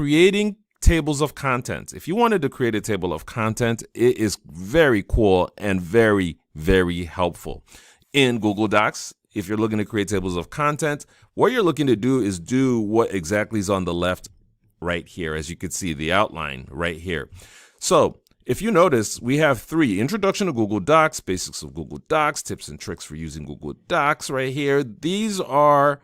Creating tables of contents. If you wanted to create a table of content, it is very cool and very, very helpful. In Google Docs, if you're looking to create tables of content, what you're looking to do is do what exactly is on the left right here. As you can see, the outline right here. So if you notice, we have 3: Introduction to Google Docs, Basics of Google Docs, Tips and Tricks for Using Google Docs right here. These are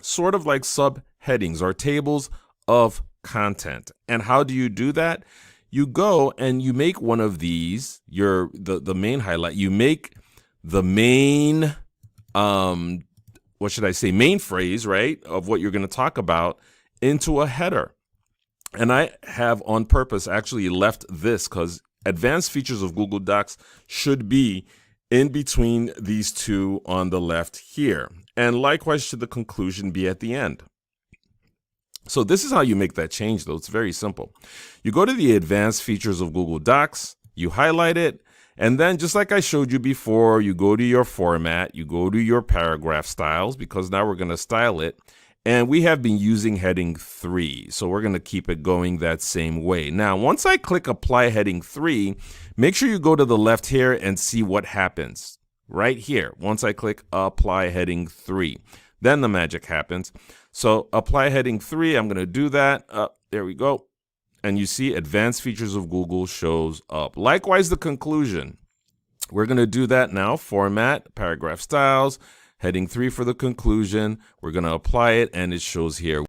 sort of like subheadings or tables of content. And how do you do that? You go and you make one of these, the main highlight. You make the main, main phrase, right, of what you're going to talk about into a header. And I have on purpose actually left this because advanced features of Google Docs should be in between these two on the left here. And likewise should the conclusion be at the end. So this is how you make that change, though. It's very simple. You go to the advanced features of Google Docs, you highlight it, and then just like I showed you before, you go to your format, you go to your paragraph styles, because now we're going to style it. And we have been using heading 3, so we're going to keep it going that same way. Now, once I click apply heading 3, make sure you go to the left here and see what happens right here. Once I click apply heading 3, then the magic happens. So apply heading 3, I'm going to do that. There we go. And you see advanced features of Google shows up. Likewise, the conclusion. We're going to do that now. Format, paragraph styles. Heading 3 for the conclusion. We're going to apply it, and it shows here.